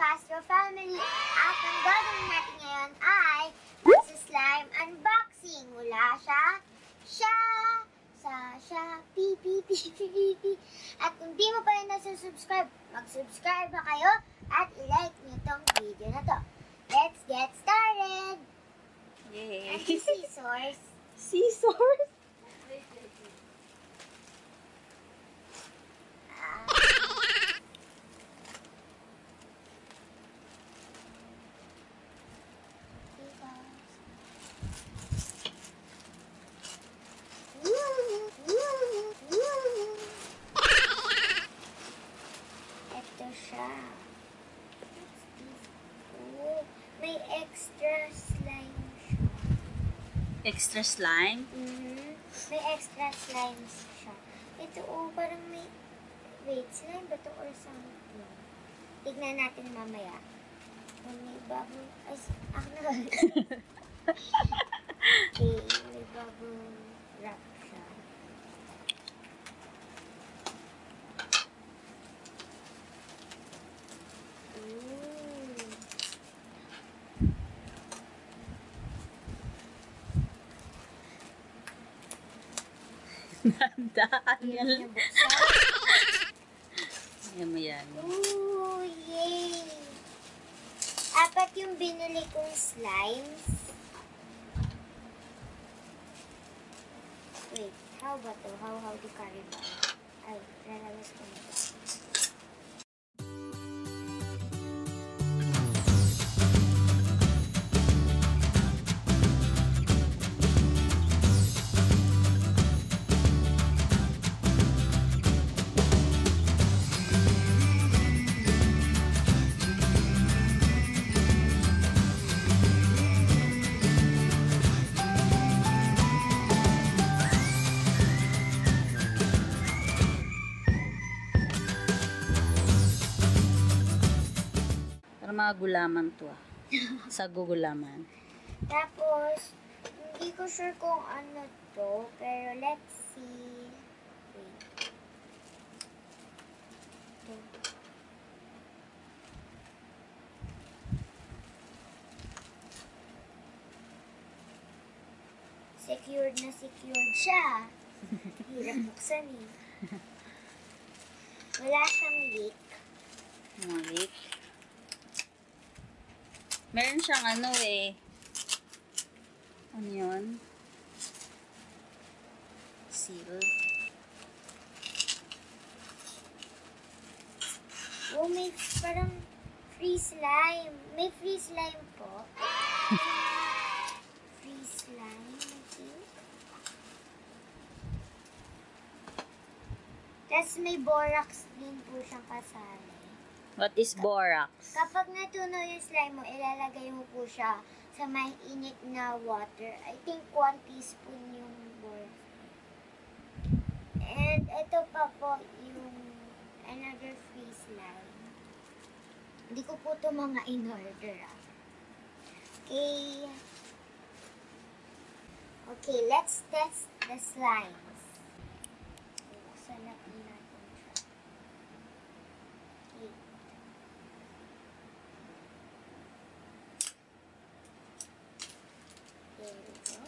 Castro family. At ang gagawin natin ngayon ay magsa-slime unboxing. Mula siya, pi, At kung di mo pa rin nasa-subscribe, mag-subscribe na kayo at i-like nyo tong video na to. Let's get started! Yay! And scissors. Scissors? Ito siya. Oh, may extra slime siya. Extra slime? May extra slimes siya. Ito parang may... Wait, slime ba ito or something? Tignan natin mamaya. May bagong... Ay, na. Okay, may bagong wrap siya. Nandaan yan. Ayan mo yan. Ooh, yay! Apat yung binili kong slimes. Wait, how ba to? How to carry ba? Ay, lalabas ko na ba? Mga gulaman to sa gugulaman. Tapos, hindi ko sure kung ano to, pero let's see. Wait. Ito. Secured na secured siya. Hirap buksan eh. Wala siyang leak. Mga leak. Meron siyang ano eh. Ano yun? Seal. Oh, may parang free slime. May free slime po. Free slime, I think. Tapos may borax din po siyang kasali. What is borax? Kapag natunaw yung slime mo, ilalagay mo po siya sa may init na water. I think 1 teaspoon yung borax. And ito pa po yung another free slime. Hindi ko po ito mga in-order. Okay. Okay, let's test the slimes. Buksan natin natin siya. Okay. There we go.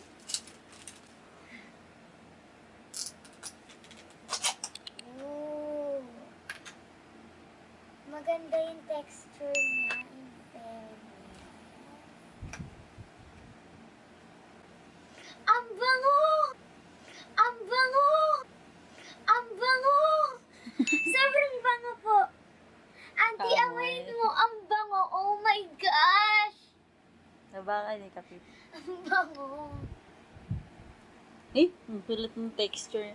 Ooh. Maganda yung texture niya. In fairness. Ang bango! Ang bango! Ang bango! Sobrang bango po. Auntie, amoy mo. Ang bango. Oh my gosh! Nabaka ni Kapit. Ang bango. Eh, ang pilit ng texture.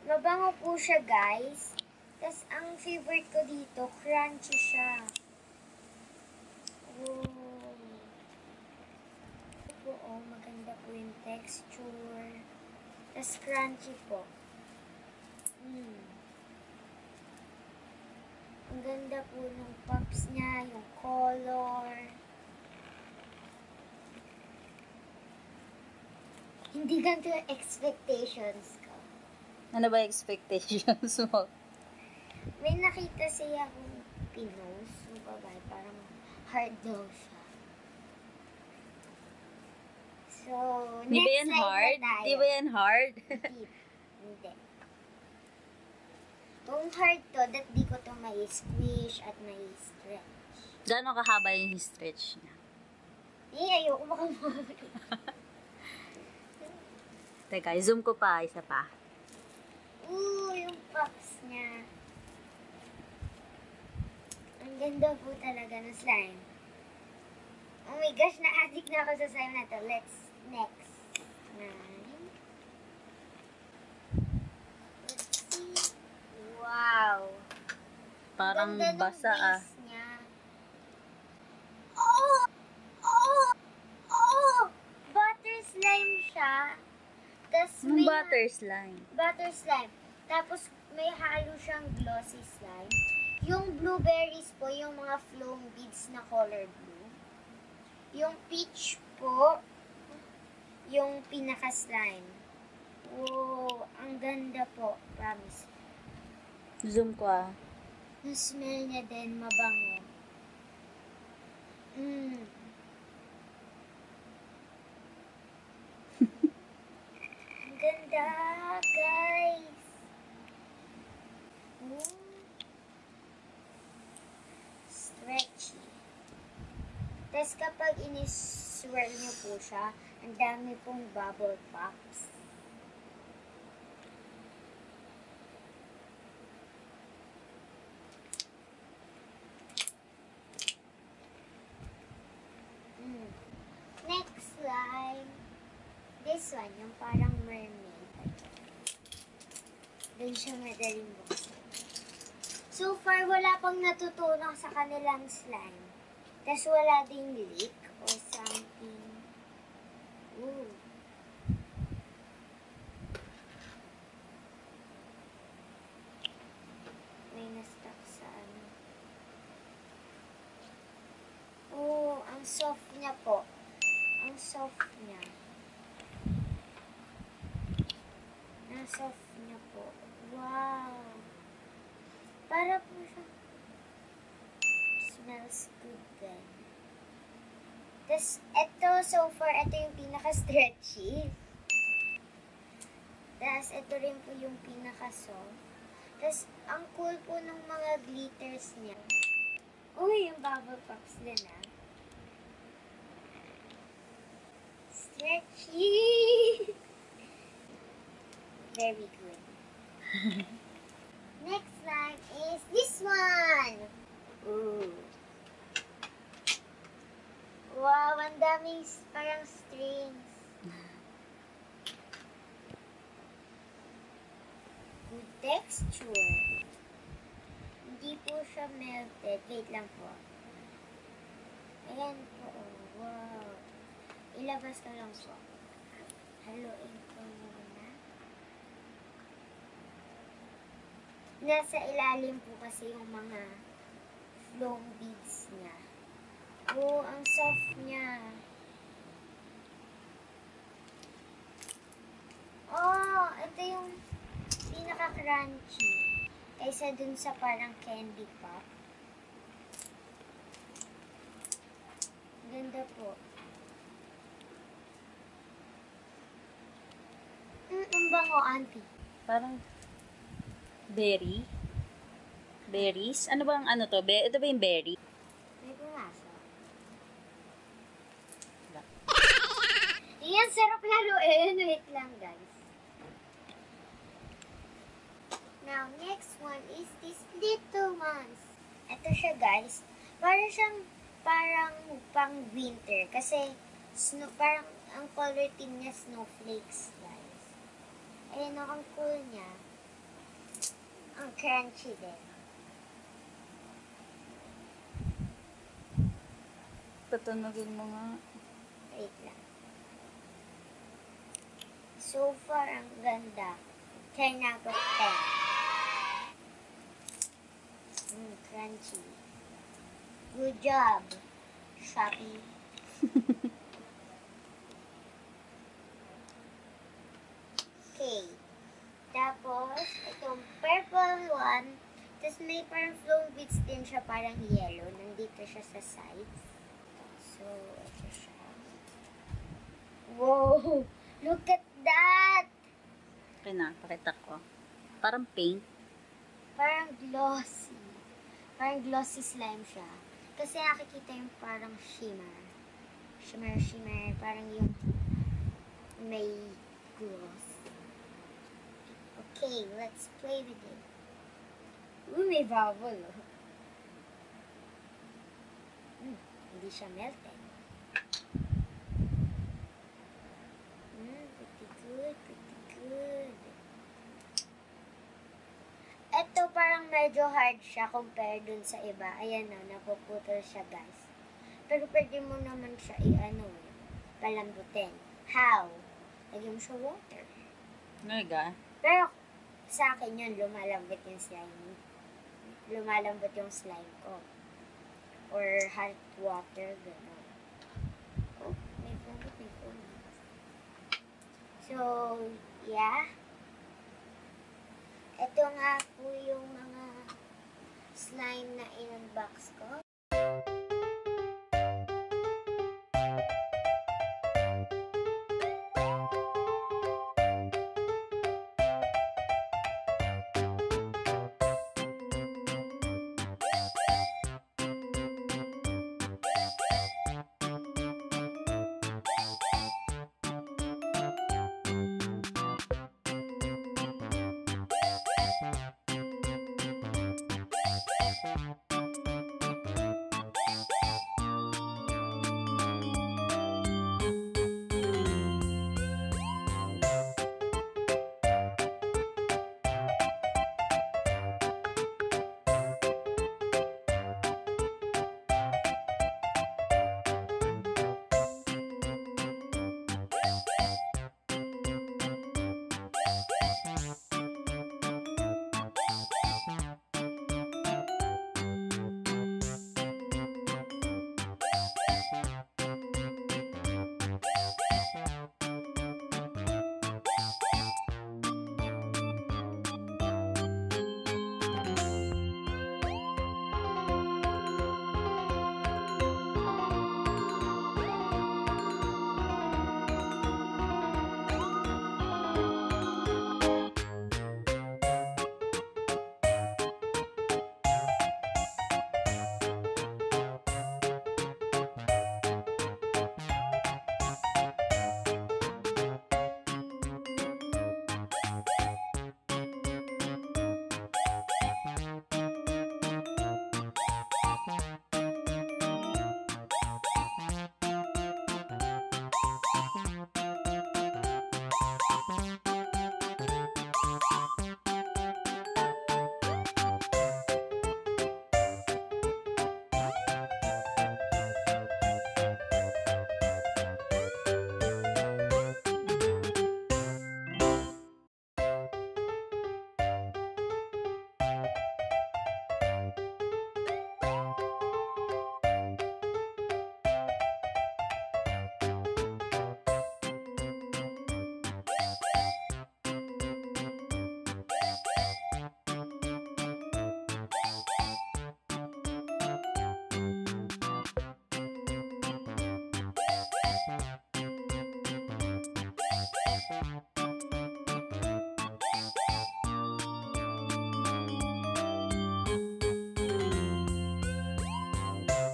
Mabango po siya, guys. Tapos, ang favorite ko dito, crunchy siya. Oh, maganda po yung texture. Tapos, crunchy po. Ang ganda po ng pops niya, yung color. Hindi ganito yung expectations ko. Ano ba expectations mo? May nakita siya akong Philippine nose. Yung babae, parang hard daw siya. So, Di ba next yan slide hard? na tayo. Di ba yan hard? Hindi. Hindi. Kung hard to, that di ko to may squish at may stretch. Gano'ng kahaba yung stretch niya? Ayoko baka Teka, zoom ko pa, isa pa. yung pucks niya. Ang ganda po talaga ng slime. Oh my gosh, na-addict na ako sa slime na to. Let's next. 9. Let's see. Wow. Parang Ganda ng basa ah. base niya. Oh! Oh! Oh! Butter slime siya. Tas Yung may butter slime. butter slime. Tapos may halo siyang glossy slime. Yung blueberries po, yung mga foam beads na color blue. Yung peach po, yung pinaka-slime. Wow, ang ganda po, promise. Zoom ko ah. Yung smell niya din, mabango. Ang ganda, guys. Stretchy. Tapos kapag iniswirl niyo po siya, ang dami pong bubble pops. Next slime. This one, yung parang mermaid. Doon siya madaling buksan. So far, wala pang natutunan sa kanilang slime. Tapos wala ding leak or something. Ooh. May na-stuck sa ano. Oh, ang soft niya po. Ang soft niya. Ang soft niya po. Wow. Para po siya. Smells good din. Tapos, ito, so far, ito yung pinaka-stretchy. Tapos, ito rin po yung pinaka-soft. Tapos, ang cool po ng mga glitters niya. Uy, yung bubble pops din ah. Stretchy! Very good. Next slime is this one! Ooh. Wow, ang daming parang strings. Good texture. Hindi po siya melted. Wait lang po. Ayan po. Wow. Ilabas ko lang po. Haluin ko muna. Nasa ilalim po kasi yung mga foam beads niya. Oh, ang soft niya. Oh, ito yung pinaka-crunchy. Kaysa dun sa parang candy pop. Ganda po. Ang bango, auntie. Parang berry. Berries? Ano bang ano to? Ito ba yung berry? May pumasok. Yan, sarap laruin. Wait lang, guys. Now, next one is this little ones. Ito siya, guys. Parang pang winter. Kasi, parang ang color team niya snowflakes, guys. Ayan o, ang cool niya. Ang crunchy din. Patunogin mo nga. Wait lang. So far, ang ganda. 10 out of 10. Crunchy. Good job, Shopee. Okay. Tapos, itong purple one. Tapos may parang flow beads din siya parang yellow. Nandito siya sa sides. So, ito siya. Wow! Look at that! Okay na, pakita ko. Parang pink. Parang glossy. Parang glossy slime siya. Kasi nakikita yung parang shimmer. Shimmer. Parang yung may gloss. Okay, let's play with it. Uy, may bubble. Oh. Hindi siya melted. Pretty good. Ito parang medyo hard siya compare dun sa iba. Ayan na, napuputol siya guys. Pero pwede mo naman siya palambutin. How? Lagyan mo siya water. Nga. Pero sa akin yun, lumalambot yung slime. Lumalambot yung slime ko. Or hot water, gano'n. Oh, may phone. So, yeah. Ito nga po yung mga slime na in-unbox ko.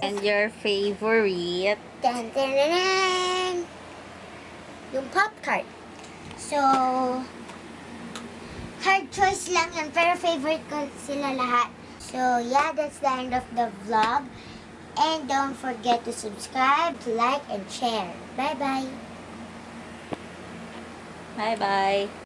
And your favorite? Dun, dun, dun, dun. Yung pop card. So, hard choice lang yun, pero favorite ko sila lahat. So, yeah, that's the end of the vlog. And don't forget to subscribe, like, and share. Bye-bye. Bye-bye.